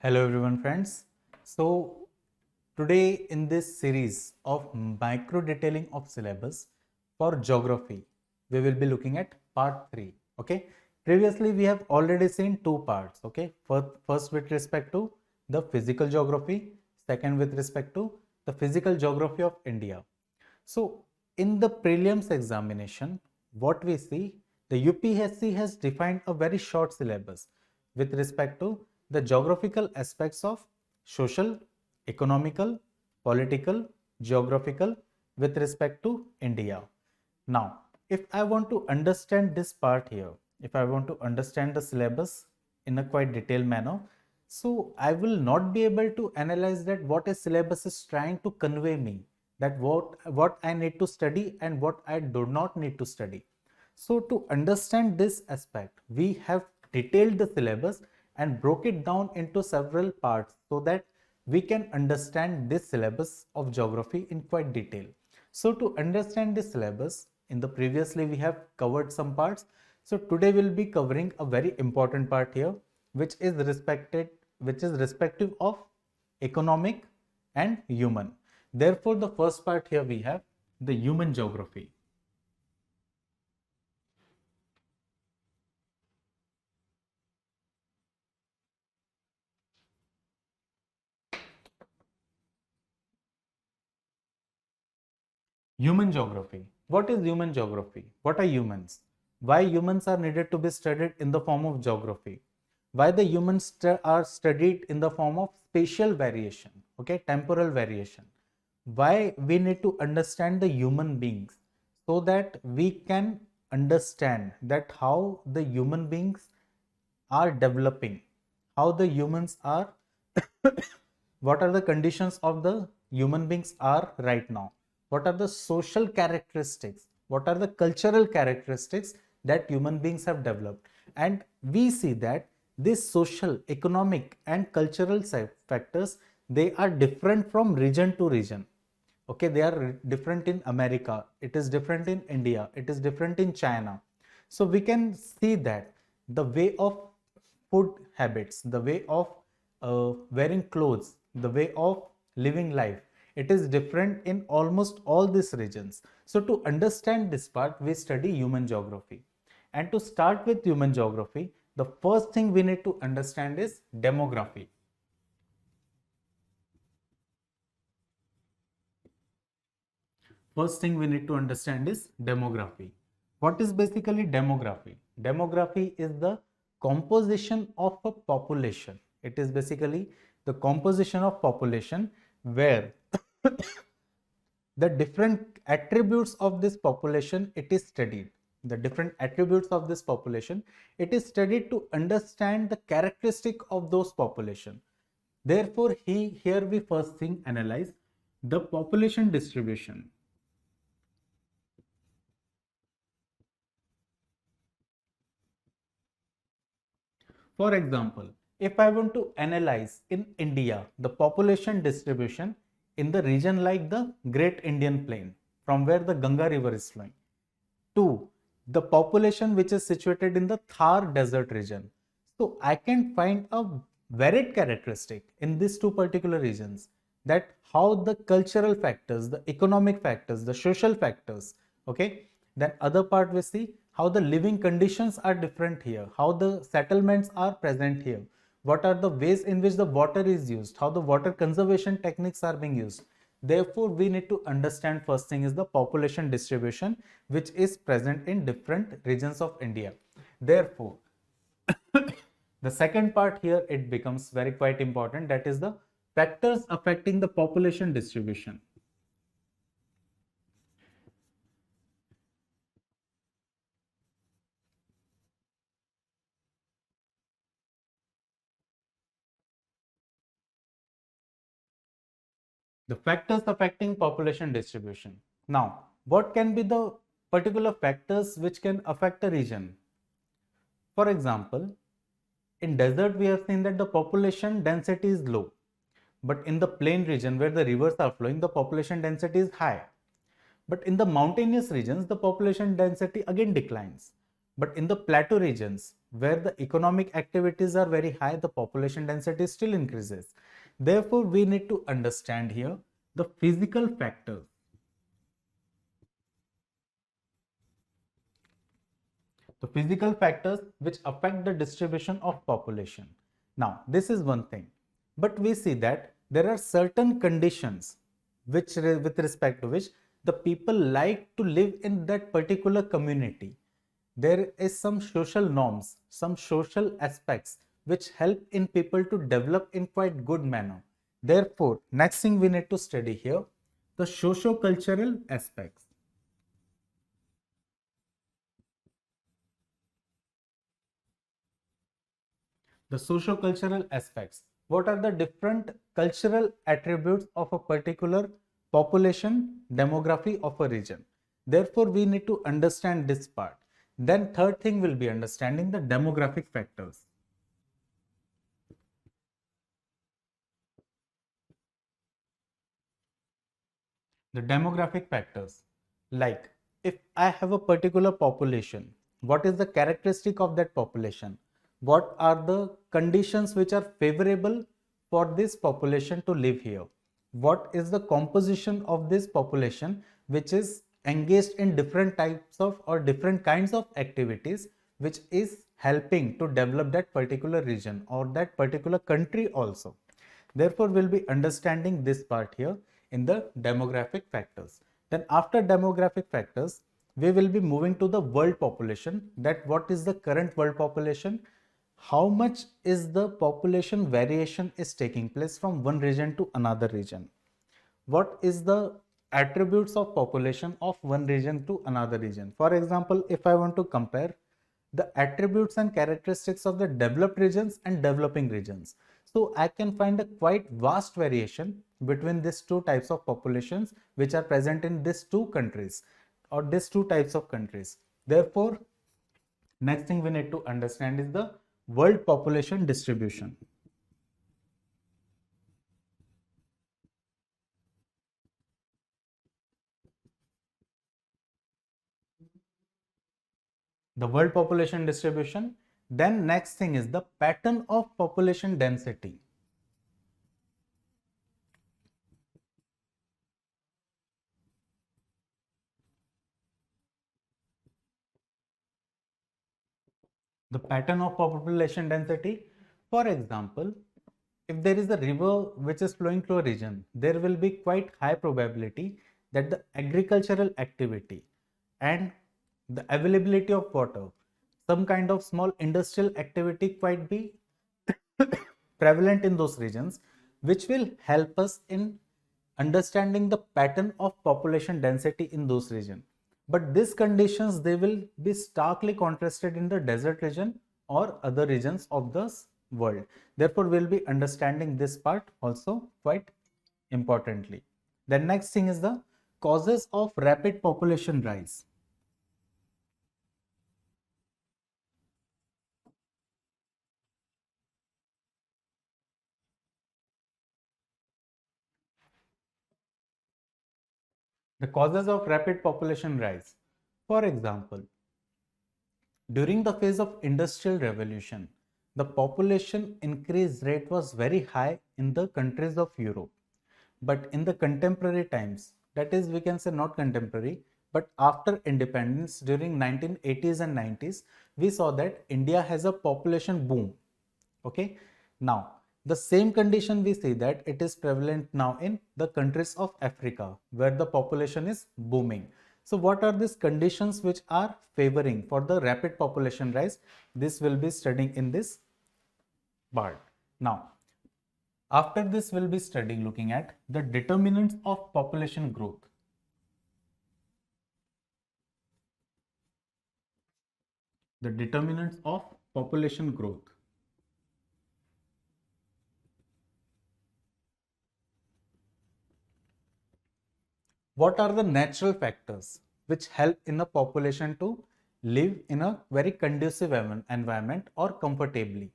Hello everyone friends. So today in this series of micro detailing of syllabus for geography, we will be looking at part 3. Okay. Previously we have already seen two parts. Okay. First with respect to the physical geography, second with respect to the physical geography of India. So in the prelims examination, what we see, the UPSC has defined a very short syllabus with respect to the geographical aspects of social, economical, political, geographical with respect to India. Now, if I want to understand this part here, if I want to understand the syllabus in a quite detailed manner, so I will not be able to analyze that what a syllabus is trying to convey me, that what I need to study and what I do not need to study. So to understand this aspect, we have detailed the syllabus and broke it down into several parts so that we can understand this syllabus of geography in quite detail. So to understand this syllabus, in the previously we have covered some parts. So today we'll be covering a very important part here, which is respective of economic and human. Therefore, the first part here we have the human geography. Human geography. What is human geography? What are humans? Why humans are needed to be studied in the form of geography? Why the humans are studied in the form of spatial variation, okay, temporal variation? Why we need to understand the human beings so that we can understand that how the human beings are developing, how the humans are, what are the conditions of the human beings are right now, what are the social characteristics, what are the cultural characteristics that human beings have developed. And we see that these social, economic and cultural factors, they are different from region to region. Okay, they are different in America, it is different in India, it is different in China. So we can see that the way of food habits, the way of wearing clothes, the way of living life, it is different in almost all these regions. So to understand this part, we study human geography. And to start with human geography, the first thing we need to understand is demography. First thing we need to understand is demography. What is basically demography? Demography is the composition of a population. It is basically the composition of population where the different attributes of this population, it is studied. The different attributes of this population, it is studied to understand the characteristic of those population. Therefore, here we first thing analyze the population distribution. For example, if I want to analyze in India the population distribution in the region like the Great Indian Plain, from where the Ganga river is flowing, to the population which is situated in the Thar desert region. So I can find a varied characteristic in these two particular regions, that how the cultural factors, the economic factors, the social factors, okay. Then other part we see how the living conditions are different here, how the settlements are present here, what are the ways in which the water is used, how the water conservation techniques are being used. Therefore, we need to understand first thing is the population distribution which is present in different regions of India. Therefore, the second part here, it becomes very quite important, that is the factors affecting the population distribution. The factors affecting population distribution. Now, what can be the particular factors which can affect a region? For example, in desert we have seen that the population density is low, but in the plain region where the rivers are flowing, the population density is high. But in the mountainous regions, the population density again declines. But in the plateau regions, where the economic activities are very high, the population density still increases. Therefore, we need to understand here the physical factors. The physical factors which affect the distribution of population. Now, this is one thing, but we see that there are certain conditions which, with respect to which the people like to live in that particular community. There is some social norms, some social aspects which help in people to develop in quite good manner. Therefore, next thing we need to study here, the socio-cultural aspects. The socio-cultural aspects. What are the different cultural attributes of a particular population, demography of a region? Therefore, we need to understand this part. Then third thing will be understanding the demographic factors. The demographic factors, like if I have a particular population, what is the characteristic of that population? What are the conditions which are favorable for this population to live here? What is the composition of this population which is engaged in different types of or different kinds of activities which is helping to develop that particular region or that particular country also? Therefore, we'll be understanding this part here in the demographic factors. Then after demographic factors, we will be moving to the world population, that what is the current world population, how much is the population variation is taking place from one region to another region, what is the attributes of population of one region to another region. For example, if I want to compare the attributes and characteristics of the developed regions and developing regions, so I can find a quite vast variation between these two types of populations which are present in these two countries or these two types of countries. Therefore, next thing we need to understand is the world population distribution. The world population distribution. Then next thing is the pattern of population density. The pattern of population density. For example, if there is a river which is flowing through a region, there will be quite high probability that the agricultural activity and the availability of water, some kind of small industrial activity quite be prevalent in those regions, which will help us in understanding the pattern of population density in those regions. But these conditions, they will be starkly contrasted in the desert region or other regions of the world. Therefore, we'll be understanding this part also quite importantly. The next thing is the causes of rapid population rise. The causes of rapid population rise. For example, during the phase of industrial revolution, the population increase rate was very high in the countries of Europe. But in the contemporary times, that is, we can say not contemporary, but after independence during 1980s and 90s, we saw that India has a population boom. Okay. Now, the same condition we see that it is prevalent now in the countries of Africa where the population is booming. So what are these conditions which are favoring for the rapid population rise? This will be studying in this part. Now, after this we'll be studying looking at the determinants of population growth. The determinants of population growth. What are the natural factors which help in a population to live in a very conducive environment or comfortably?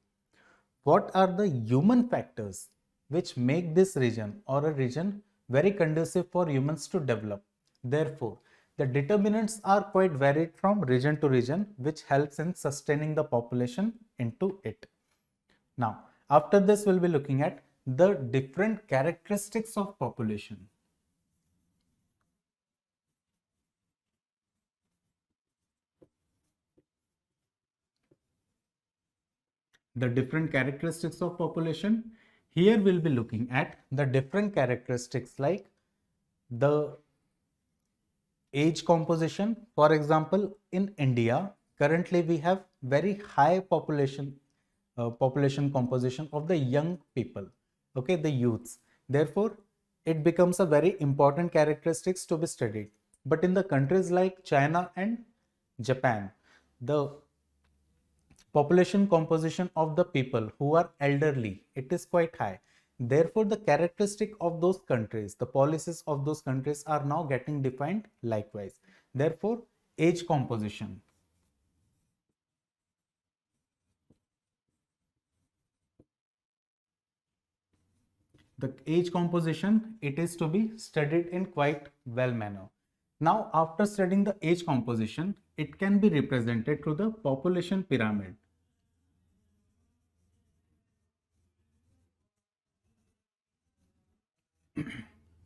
What are the human factors which make this region or a region very conducive for humans to develop? Therefore, The determinants are quite varied from region to region, which helps in sustaining the population into it. Now, after this, we'll be looking at the different characteristics of population. The different characteristics of population. Here we'll be looking at the different characteristics like the age composition. For example, in India, currently we have very high population composition of the young people, okay, the youths. Therefore, it becomes a very important characteristics to be studied. But in the countries like China and Japan, the population composition of the people who are elderly, it is quite high. Therefore, the characteristic of those countries, the policies of those countries are now getting defined likewise. Therefore, age composition. The age composition, it is to be studied in quite well manner. Now, after studying the age composition, it can be represented through the population pyramid.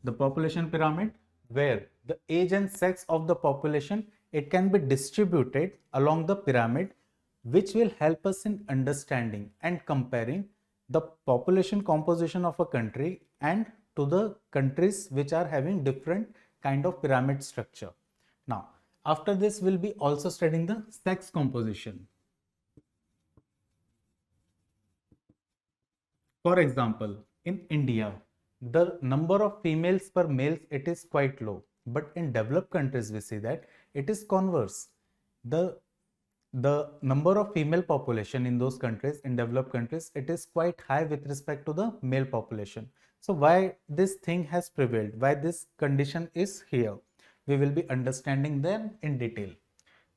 The population pyramid, where the age and sex of the population, it can be distributed along the pyramid, which will help us in understanding and comparing the population composition of a country and to the countries which are having different kind of pyramid structure. Now, after this, we'll be also studying the sex composition. For example, in India, the number of females per males, it is quite low. But in developed countries, we see that it is converse. The number of female population in those countries, in developed countries, it is quite high with respect to the male population. So why this thing has prevailed, why this condition is here, we will be understanding them in detail.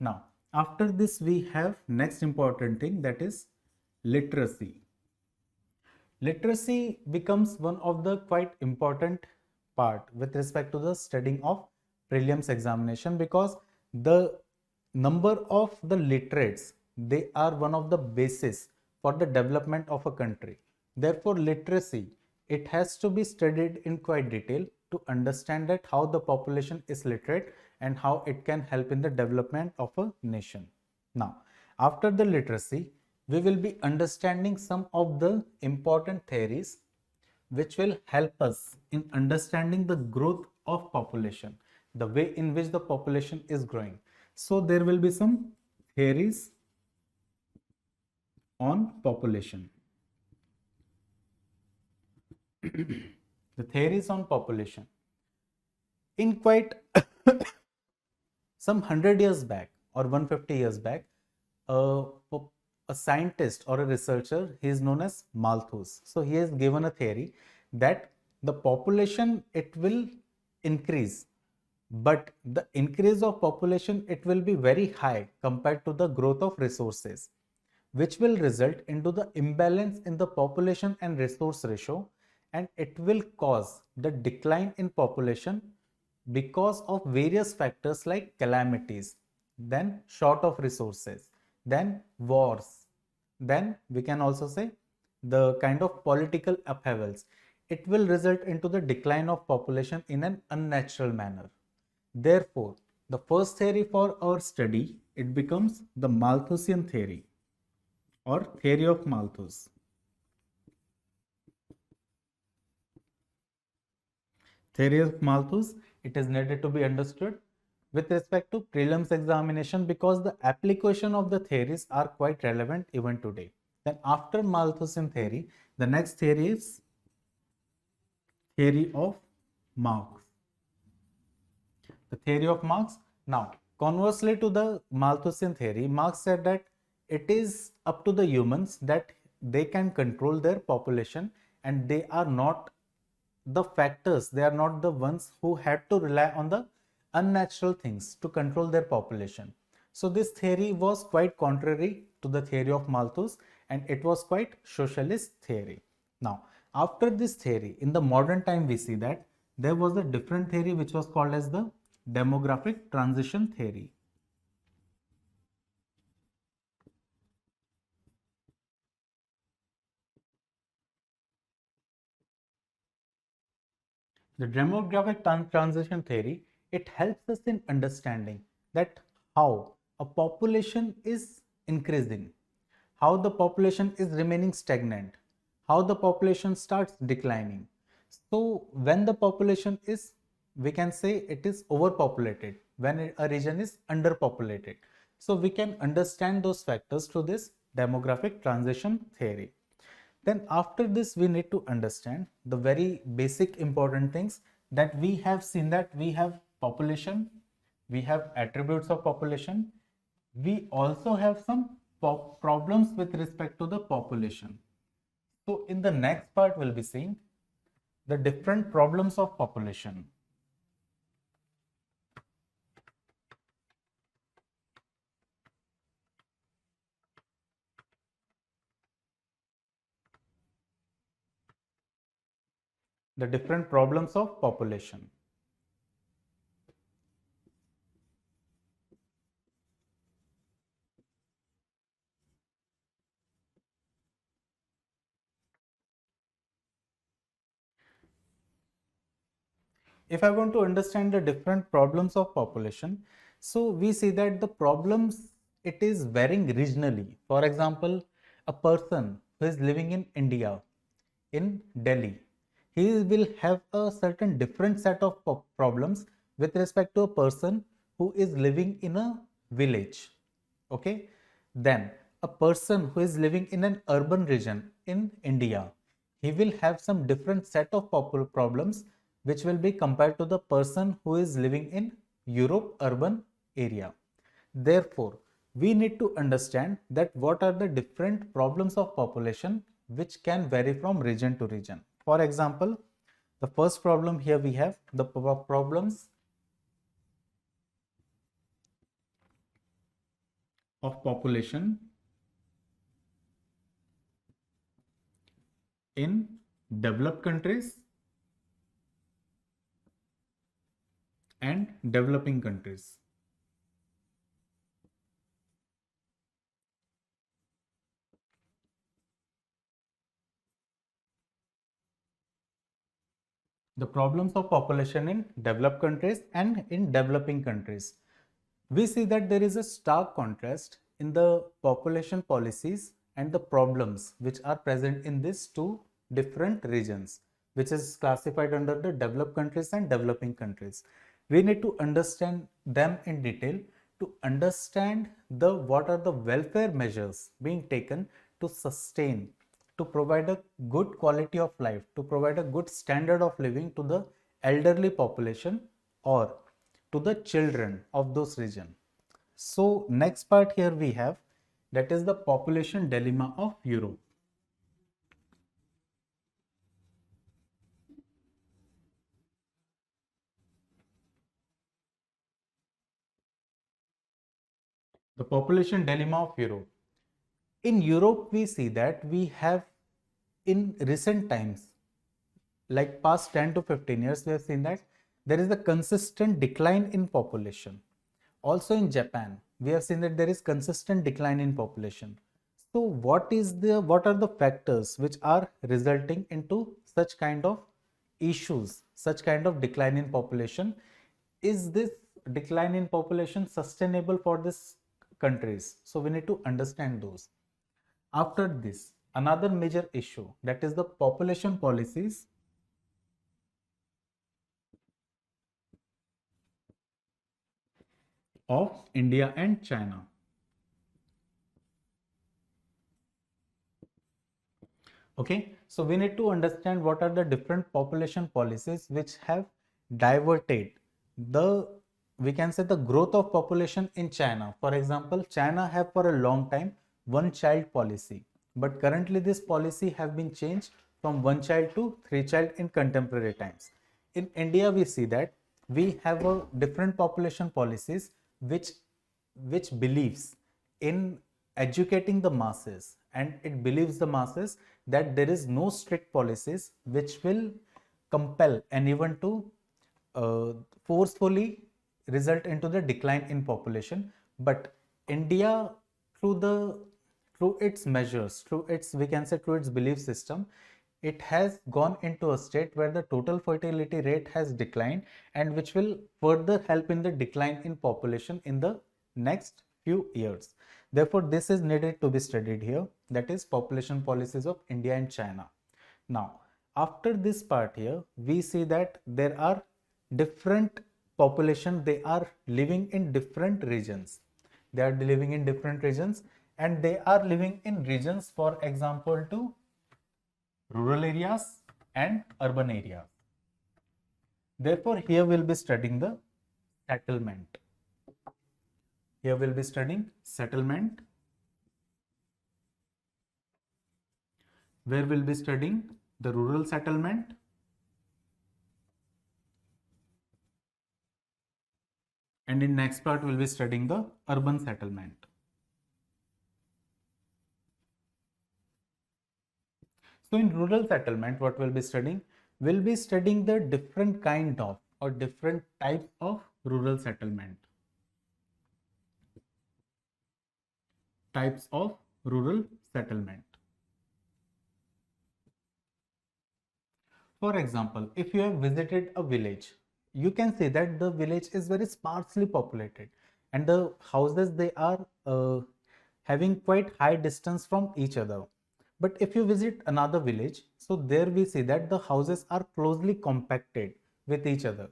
Now, after this, we have next important thing, that is literacy. Literacy becomes one of the quite important part with respect to the studying of prelims examination, because the number of the literates, they are one of the basis for the development of a country. Therefore, literacy, it has to be studied in quite detail to understand that how the population is literate and how it can help in the development of a nation. Now, after the literacy, we will be understanding some of the important theories which will help us in understanding the growth of population, the way in which the population is growing. So there will be some theories on population. The theories on population. In quite some 100 years back or 150 years back, a scientist or a researcher, he is known as Malthus. So he has given a theory that the population, it will increase, but the increase of population, it will be very high compared to the growth of resources, which will result into the imbalance in the population and resource ratio, and it will cause the decline in population because of various factors like calamities, then short of resources, then wars, then we can also say the kind of political upheavals. It will result into the decline of population in an unnatural manner. Therefore, the first theory for our study, it becomes the Malthusian theory or theory of Malthus. Theory of Malthus, it is needed to be understood with respect to prelims examination because the application of the theories are quite relevant even today. Then after Malthusian theory, the next theory is theory of Marx. The theory of Marx. Now, conversely to the Malthusian theory, Marx said that it is up to the humans that they can control their population, and they are not the factors, they are not the ones who had to rely on the unnatural things to control their population. So this theory was quite contrary to the theory of Malthus, and it was quite socialist theory. Now, after this theory, in the modern time, we see that there was a different theory which was called as the demographic transition theory. The demographic transition theory, it helps us in understanding that how a population is increasing, how the population is remaining stagnant, how the population starts declining. So when the population is, we can say it is overpopulated, when a region is underpopulated. So we can understand those factors through this demographic transition theory. Then after this, we need to understand the very basic important things, that we have seen that we have population, we have attributes of population, we also have some problems with respect to the population. So in the next part, we'll be seeing the different problems of population. The different problems of population. If I want to understand the different problems of population, so we see that the problems, it is varying regionally. For example, a person who is living in India, in Delhi, he will have a certain different set of problems with respect to a person who is living in a village. Okay, then a person who is living in an urban region in India, he will have some different set of problems which will be compared to the person who is living in Europe urban area. Therefore, we need to understand that what are the different problems of population which can vary from region to region. For example, the first problem here we have the problems of population in developed countries and developing countries. The problems of population in developed countries and in developing countries. We see that there is a stark contrast in the population policies and the problems which are present in these two different regions, which is classified under the developed countries and developing countries. We need to understand them in detail to understand the what are the welfare measures being taken to sustain, to provide a good quality of life, to provide a good standard of living to the elderly population or to the children of those region. So next part here we have, that is the population dilemma of Europe. The population dilemma of Europe. In Europe, we see that we have in recent times, like past 10 to 15 years, we have seen that there is a consistent decline in population. Also in Japan, we have seen that there is consistent decline in population. So what are the factors which are resulting into such kind of issues, such kind of decline in population? Is this decline in population sustainable for these countries? So we need to understand those. After this, another major issue, that is the population policies of India and China. Okay, so we need to understand what are the different population policies which have diverted the, we can say, the growth of population in China. For example, China have for a long time one child policy, but currently this policy have been changed from one child to three child in contemporary times. In India, we see that we have a different population policies which believes in educating the masses, and it believes the masses that there is no strict policies which will compel anyone to forcefully result into the decline in population. But India, through the through its measures, through its, we can say, through its belief system, it has gone into a state where the total fertility rate has declined, and which will further help in the decline in population in the next few years. Therefore, this is needed to be studied here, that is population policies of India and China. Now, after this part here, we see that there are different population, they are living in different regions. They are living in different regions, and they are living in regions, for example, to rural areas and urban areas. Therefore, here we'll be studying the settlement. Here we'll be studying settlement, where we'll be studying the rural settlement, and in next part we'll be studying the urban settlement. So in rural settlement, what we'll be studying? We'll be studying the different kind of or different types of rural settlement. Types of rural settlement. For example, if you have visited a village, you can see that the village is very sparsely populated, and the houses, they are having quite high distance from each other. But if you visit another village, so there we see that the houses are closely compacted with each other.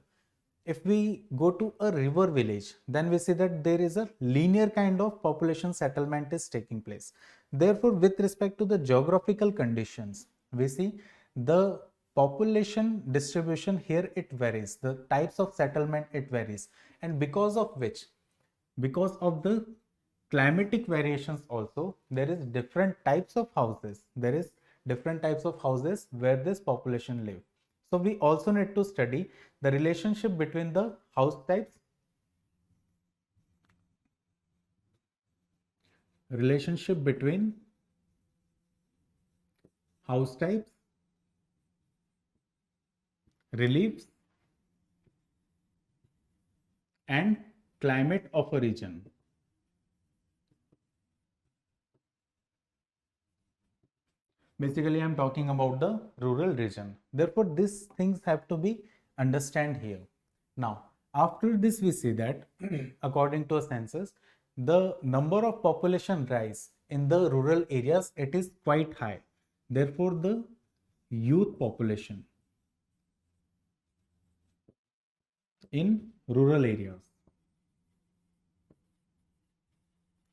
If we go to a river village, then we see that there is a linear kind of population settlement is taking place. Therefore, with respect to the geographical conditions, we see the population distribution here, it varies. The types of settlement, it varies. And because of which, because of the climatic variations also, there is different types of houses. There is different types of houses where this population live. So we also need to study the relationship between the house types, relationship between house types, reliefs, and climate of a region. Basically, I am talking about the rural region. Therefore, these things have to be understand here. Now, after this, we see that according to a census, the number of population rise in the rural areas, it is quite high. Therefore, the youth population in rural areas,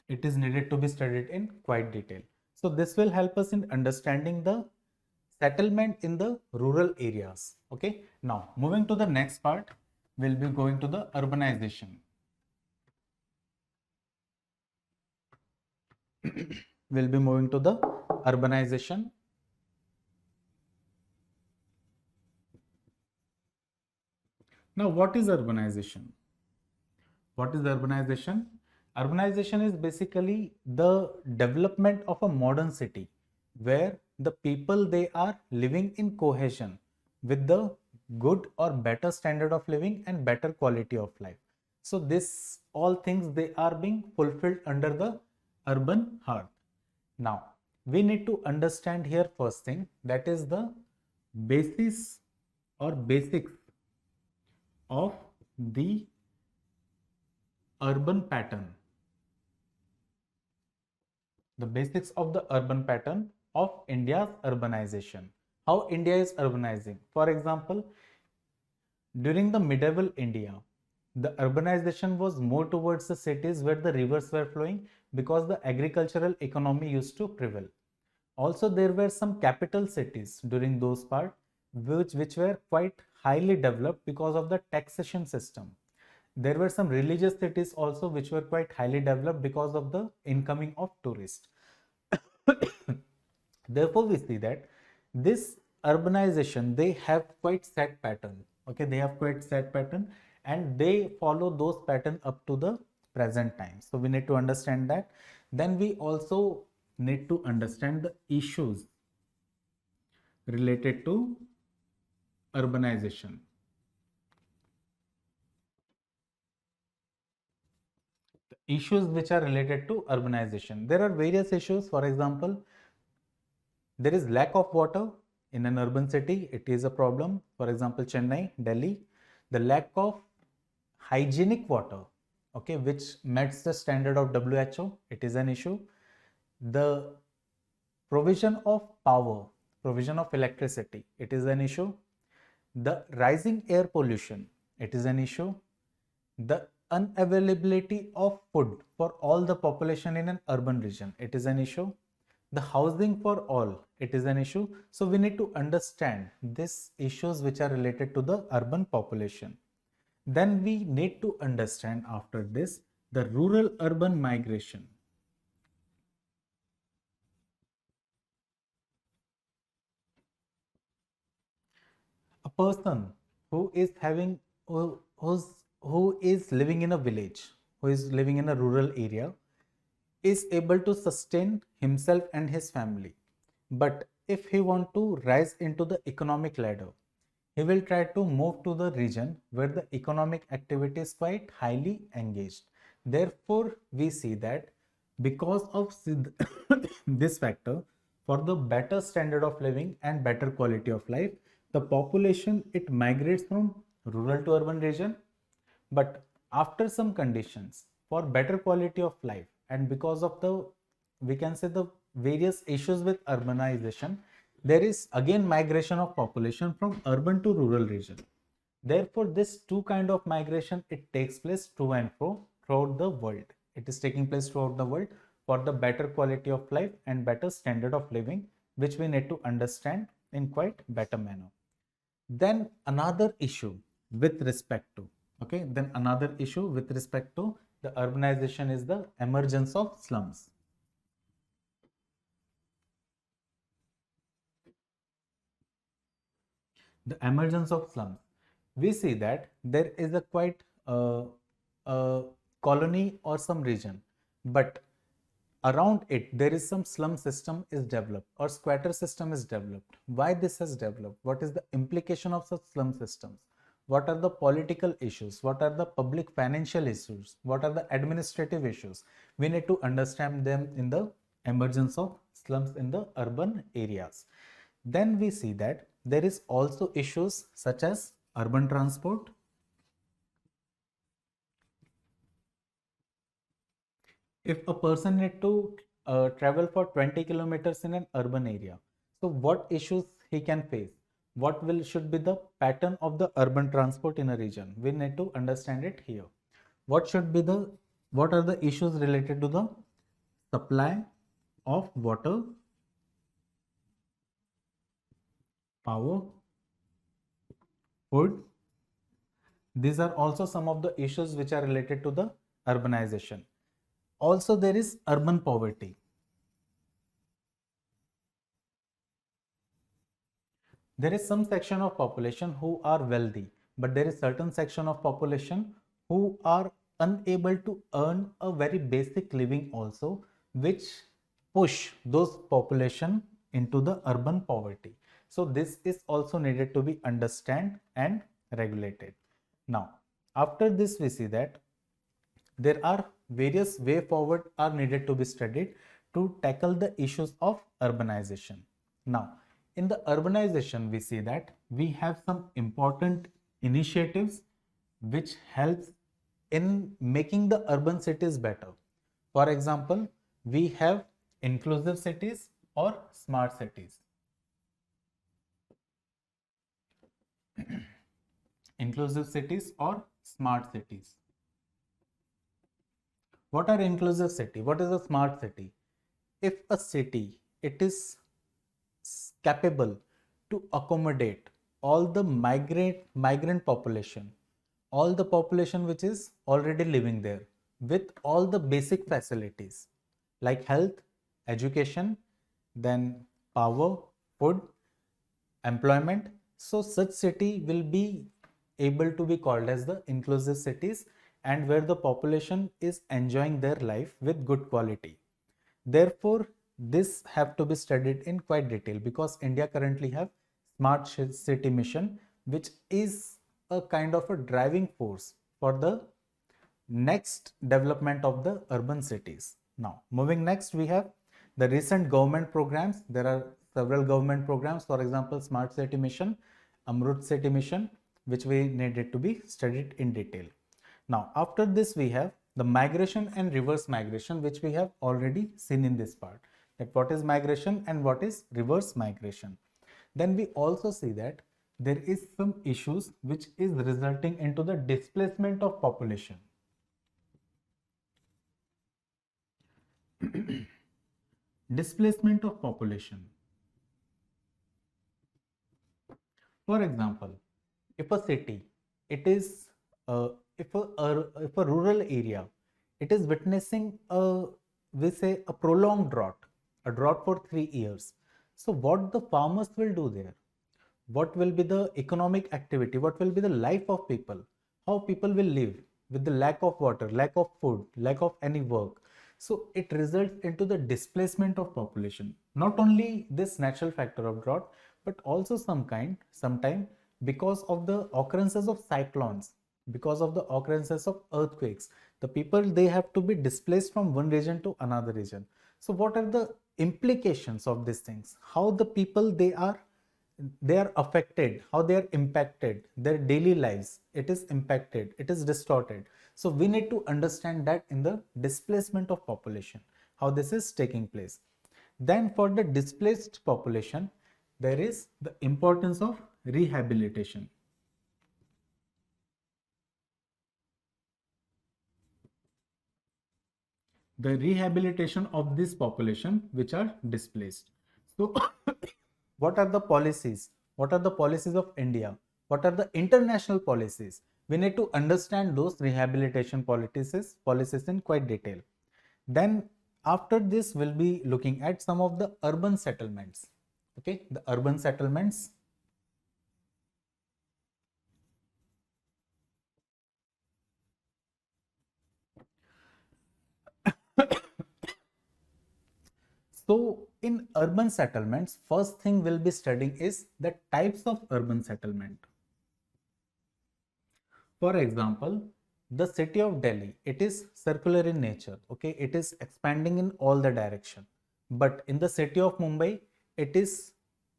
it is needed to be studied in quite detail. So this will help us in understanding the settlement in the rural areas. Okay. Now moving to the next part, we'll be going to the urbanization. We'll be moving to the urbanization. Now, what is urbanization? What is urbanization? Urbanization is basically the development of a modern city where the people, they are living in cohesion with the good or better standard of living and better quality of life. So this all things, they are being fulfilled under the urban heart. Now we need to understand here first thing, that is the basis or basics of the urban pattern. The basics of the urban pattern of India's urbanization. How India is urbanizing. For example, during the medieval India, the urbanization was more towards the cities where the rivers were flowing, because the agricultural economy used to prevail. Also, there were some capital cities during those parts which were quite highly developed because of the taxation system. There were some religious cities also which were quite highly developed because of the incoming of tourists. Therefore, we see that this urbanization, they have quite set pattern. Okay, they have quite set pattern, and they follow those pattern up to the present time. So we need to understand that. Then we also need to understand the issues related to urbanization. issues which are related to urbanization. There are various issues. For example, there is lack of water in an urban city. It is a problem. For example, Chennai, Delhi. The lack of hygienic water, okay, which meets the standard of WHO. It is an issue. The provision of power, provision of electricity. It is an issue. The rising air pollution. It is an issue. The unavailability of food for all the population in an urban region. It is an issue. The housing for all. It is an issue. So we need to understand these issues which are related to the urban population. Then we need to understand after this the rural urban migration. A person who is having who is living in a village, who is living in a rural area, is able to sustain himself and his family. But if he want to rise into the economic ladder, he will try to move to the region where the economic activity is quite highly engaged. Therefore, we see that because of this factor, for the better standard of living and better quality of life, the population it migrates from rural to urban region. But after some conditions, for better quality of life and because of the, we can say, the various issues with urbanization, there is again migration of population from urban to rural region. Therefore, this two kind of migration it takes place to and fro throughout the world. It is taking place throughout the world for the better quality of life and better standard of living, which we need to understand in quite better manner. Then another issue with respect to, okay, then another issue with respect to the urbanization is the emergence of slums. The emergence of slums, we see that there is a quite a colony or some region, but around it there is some slum system is developed or squatter system is developed. Why this has developed? What is the implication of such slum systems? What are the political issues? What are the public financial issues? What are the administrative issues? We need to understand them in the emergence of slums in the urban areas. Then we see that there is also issues such as urban transport. If a person need to travel for 20 kilometers in an urban area, so what issues he can face? What will should be the pattern of the urban transport in a region? We need to understand it here. What should be the, what are the issues related to the supply of water, power, food? These are also some of the issues which are related to the urbanization. Also, there is urban poverty. There is some section of population who are wealthy, but there is certain section of population who are unable to earn a very basic living also, which push those population into the urban poverty. So this is also needed to be understand and regulated. Now, after this we see that there are various way forward are needed to be studied to tackle the issues of urbanization. Now, in the urbanization, we see that we have some important initiatives which helps in making the urban cities better. For example, we have inclusive cities or smart cities. Inclusive cities or smart cities. What are inclusive city? What is a smart city? If a city it is capable to accommodate all the migrant population, all the population which is already living there with all the basic facilities like health, education, then power, food, employment. So such city will be able to be called as the inclusive cities, and where the population is enjoying their life with good quality. Therefore, this have to be studied in quite detail because India currently have smart city mission, which is a kind of a driving force for the next development of the urban cities. Now, moving next, we have the recent government programs. There are several government programs, for example, Smart City Mission, Amrut City Mission, which we needed to be studied in detail. Now, after this, we have the migration and reverse migration, which we have already seen in this part, that what is migration and what is reverse migration. Then we also see that there is some issues which is resulting into the displacement of population. Displacement of population. For example, if a city, it is if a rural area, it is witnessing a, we say, a prolonged drought, a drought for 3 years. So what the farmers will do there? What will be the economic activity? What will be the life of people? How people will live with the lack of water, lack of food, lack of any work? So it results into the displacement of population. Not only this natural factor of drought, but also sometime because of the occurrences of cyclones, because of the occurrences of earthquakes, the people, they have to be displaced from one region to another region. So what are the implications of these things? How the people, they are affected, how they are impacted, their daily lives, it is impacted, it is distorted. So we need to understand that in the displacement of population, how this is taking place. Then for the displaced population, there is the importance of rehabilitation. The rehabilitation of this population which are displaced. So what are the policies? What are the policies of India? What are the international policies? We need to understand those rehabilitation policies in quite detail. Then after this, we'll be looking at some of the urban settlements. Okay, the urban settlements. So in urban settlements, first thing we'll be studying is the types of urban settlement. For example, the city of Delhi, it is circular in nature. Okay, it is expanding in all the direction. But in the city of Mumbai, it is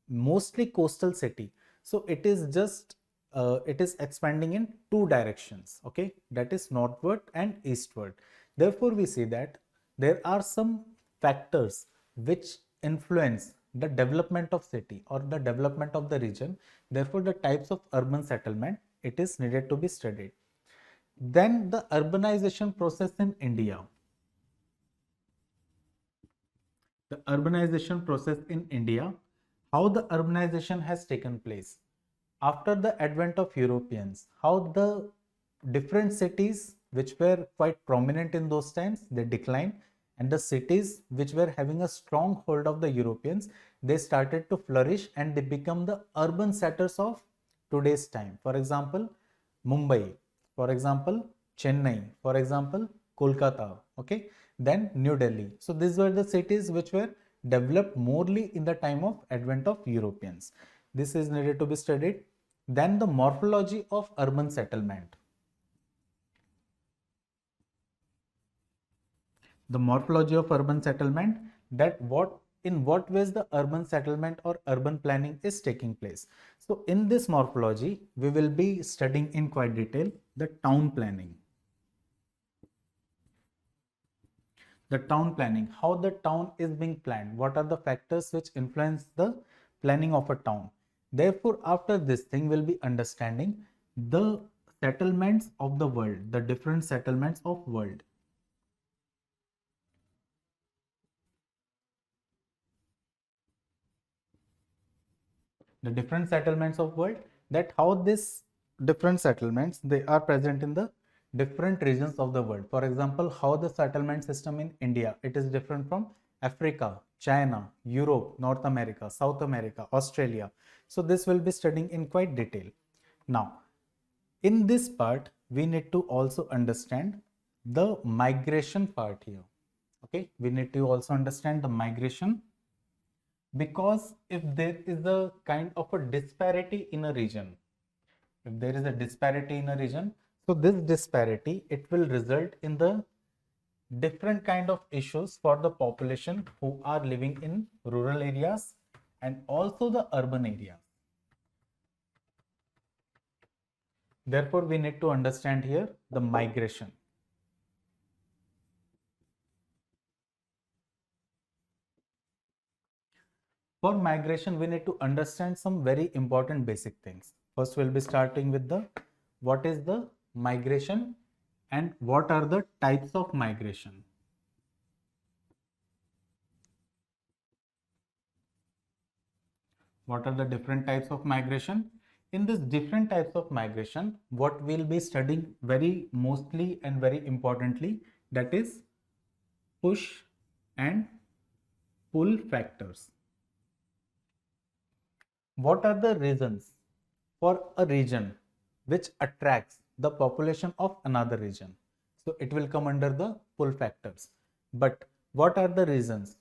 mostly coastal city. So it is expanding in two directions. Okay, that is northward and eastward. Therefore, we see that there are some factors which influence the development of city or the development of the region. Therefore, the types of urban settlement, it is needed to be studied. Then the urbanization process in India. The urbanization process in India, how the urbanization has taken place. After the advent of Europeans, how the different cities which were quite prominent in those times, they declined, and the cities which were having a strong hold of the Europeans, they started to flourish and they become the urban centers of today's time. For example, Mumbai, for example, Chennai, for example, Kolkata, okay, then New Delhi. So these were the cities which were developed morely in the time of advent of Europeans. This is needed to be studied. Then the morphology of urban settlement. The morphology of urban settlement, that what, in what ways the urban settlement or urban planning is taking place. So in this morphology, we will be studying in quite detail the town planning. The town planning, how the town is being planned, what are the factors which influence the planning of a town. Therefore, after this thing, we'll be understanding the settlements of the world, the different settlements of world. The different settlements of world, that how this different settlements, they are present in the different regions of the world. For example, how the settlement system in India, it is different from Africa, China, Europe, North America, South America, Australia. So this will be studying in quite detail. Now, in this part, we need to also understand the migration part here. Okay, we need to also understand the migration, because if there is a kind of a disparity in a region, if there is a disparity in a region, So this disparity, it will result in the different kind of issues for the population who are living in rural areas and also the urban areas. Therefore, we need to understand here the migration. For migration, we need to understand some very important basic things. First, we'll be starting with the what is the migration and what are the types of migration. What are the different types of migration? In this different types of migration, what we'll be studying very mostly and very importantly, that is push and pull factors. What are the reasons for a region which attracts the population of another region? So it will come under the pull factors. But what are the reasons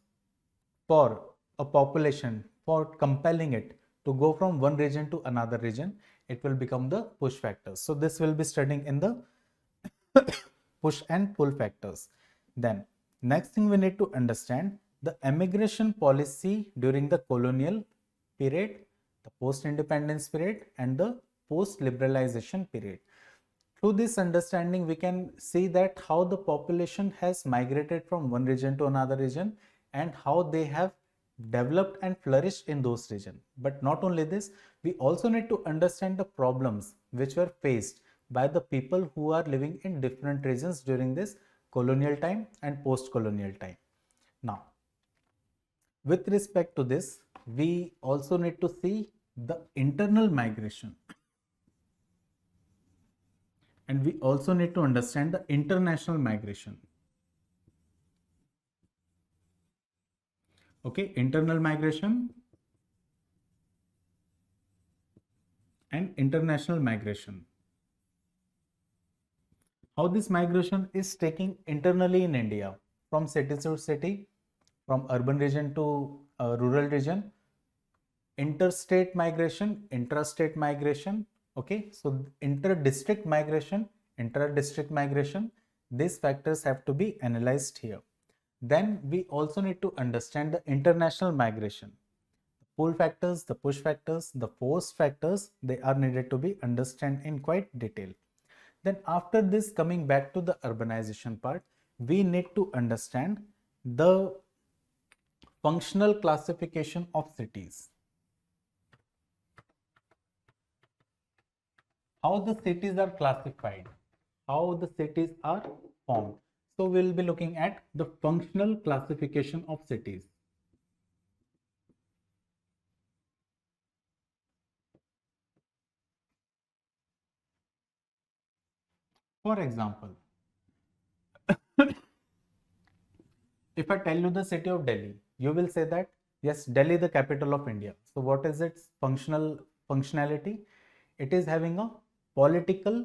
for a population for compelling it to go from one region to another region? It will become the push factors. So this will be studying in the push and pull factors. Then next thing we need to understand the immigration policy during the colonial period, the post-independence period and the post-liberalization period. Through this understanding, we can see that how the population has migrated from one region to another region and how they have developed and flourished in those regions. But not only this, we also need to understand the problems which were faced by the people who are living in different regions during this colonial time and post-colonial time. Now, with respect to this, we also need to see the internal migration. And we also need to understand the international migration. Okay, internal migration and international migration. How this migration is taking internally in India from city to city, from urban region to rural region, interstate migration, intrastate migration. Okay, so inter-district migration, intra-district migration, these factors have to be analyzed here. Then we also need to understand the international migration. The pull factors, the push factors, the force factors, they are needed to be understood in quite detail. Then after this, coming back to the urbanization part, we need to understand the functional classification of cities. How the cities are classified, how the cities are formed. So we'll be looking at the functional classification of cities. For example, if I tell you the city of Delhi, you will say that yes, Delhi is the capital of India. So what is its functionality? It is having a political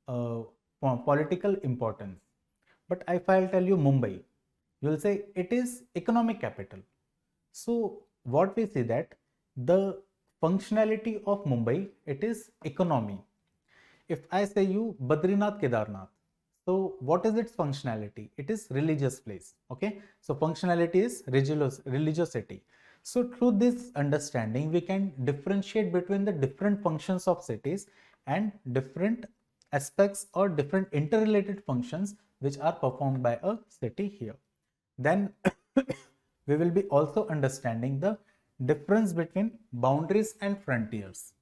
uh, political importance. But if I'll tell you Mumbai, you will say it is economic capital. So what we see that the functionality of Mumbai, it is economy. If I say you Badrinath Kedarnath, so what is its functionality? It is religious place. Okay, so functionality is religiosity. So through this understanding, we can differentiate between the different functions of cities and different aspects or different interrelated functions which are performed by a city here. Then we will be also understanding the difference between boundaries and frontiers.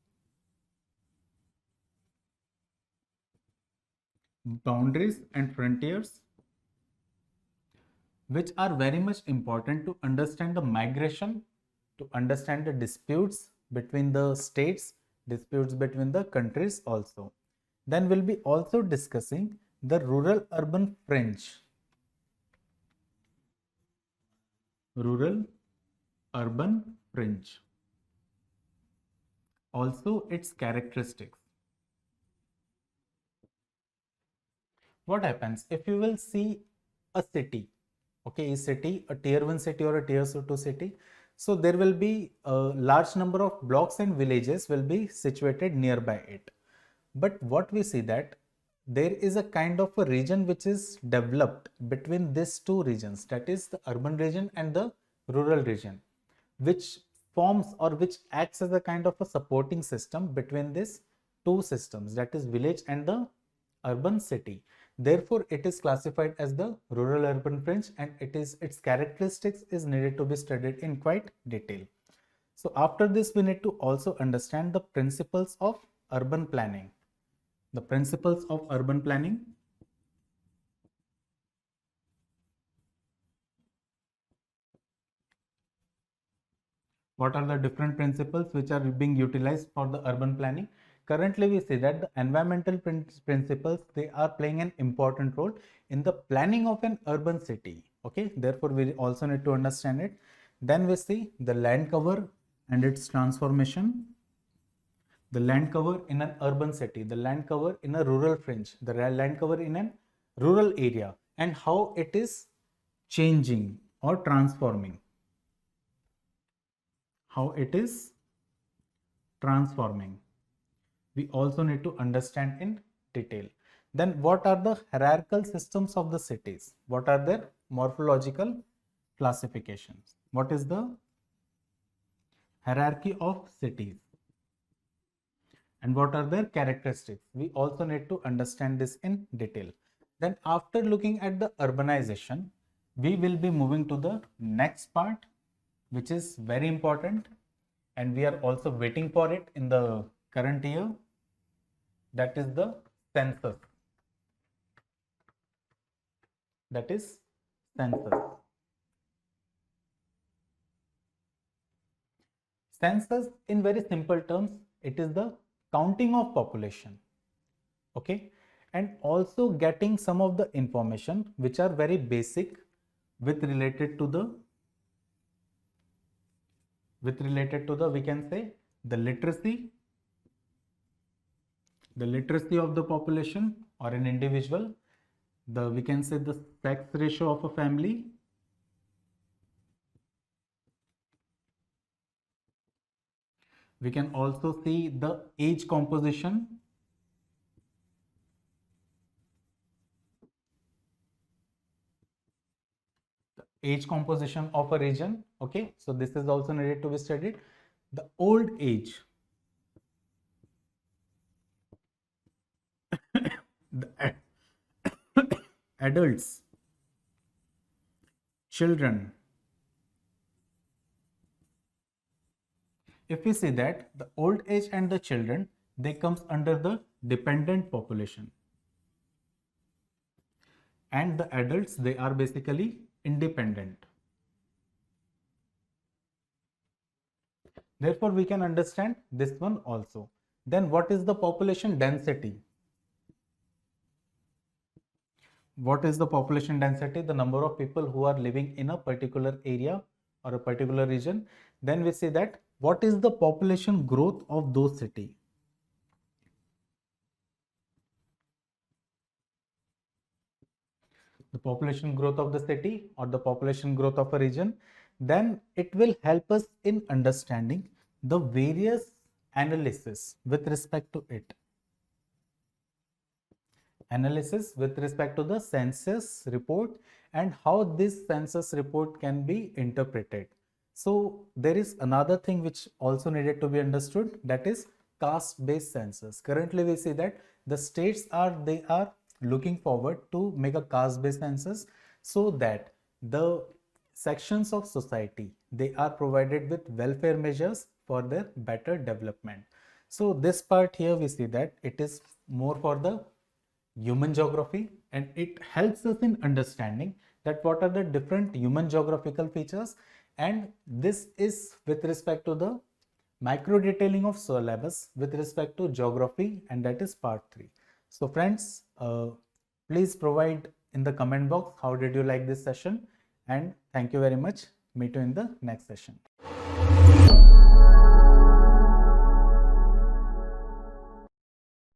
Boundaries and frontiers, which are very much important to understand the migration, to understand the disputes between the states, disputes between the countries also. Then we'll be also discussing the rural urban fringe. Rural urban fringe. Also its characteristics. What happens if you will see a city, okay, a city, a tier 1 city or a tier 2 city, so there will be a large number of blocks and villages will be situated nearby it. But what we see that there is a kind of a region which is developed between these two regions, that is the urban region and the rural region, which forms or which acts as a kind of a supporting system between these two systems, that is village and the urban city. Therefore, it is classified as the rural urban fringe, and its characteristics is needed to be studied in quite detail. So after this, we need to also understand the principles of urban planning. The principles of urban planning. What are the different principles which are being utilized for the urban planning? Currently, we see that the environmental principles, they are playing an important role in the planning of an urban city. Okay, therefore, we also need to understand it. Then we see the land cover and its transformation. The land cover in an urban city, the land cover in a rural fringe, the land cover in a rural area, and how it is changing or transforming. How it is transforming. We also need to understand in detail. Then what are the hierarchical systems of the cities? What are their morphological classifications? What is the hierarchy of cities? And what are their characteristics? We also need to understand this in detail. Then after looking at the urbanization, we will be moving to the next part, which is very important, and we are also waiting for it in the current year. That is the census. That is census. Census, in very simple terms, it is the counting of population. Okay, and also getting some of the information which are very basic with related to the we can say the literacy of the population or an individual, the we can say the sex ratio of a family, we can also see the age composition, of a region. Okay, so this is also needed to be studied. The old age, the adults, children. If we see that the old age and the children, they comes under the dependent population, and the adults, they are basically independent. Therefore, we can understand this one also. Then what is the population density? What is the population density? The number of people who are living in a particular area or a particular region. Then we say that what is the population growth of those city? The population growth of the city or the population growth of a region. Then it will help us in understanding the various analysis with respect to it. Analysis with respect to the census report and how this census report can be interpreted. So there is another thing which also needed to be understood, that is caste based census. Currently we see that the states are looking forward to make a caste based census so that the sections of society, they are provided with welfare measures for their better development. So this part here we see that it is more for the human geography, and it helps us in understanding that what are the different human geographical features, and this is with respect to the micro detailing of syllabus with respect to geography, and that is part 3. So friends, please provide in the comment box how did you like this session, and thank you very much. Meet you in the next session.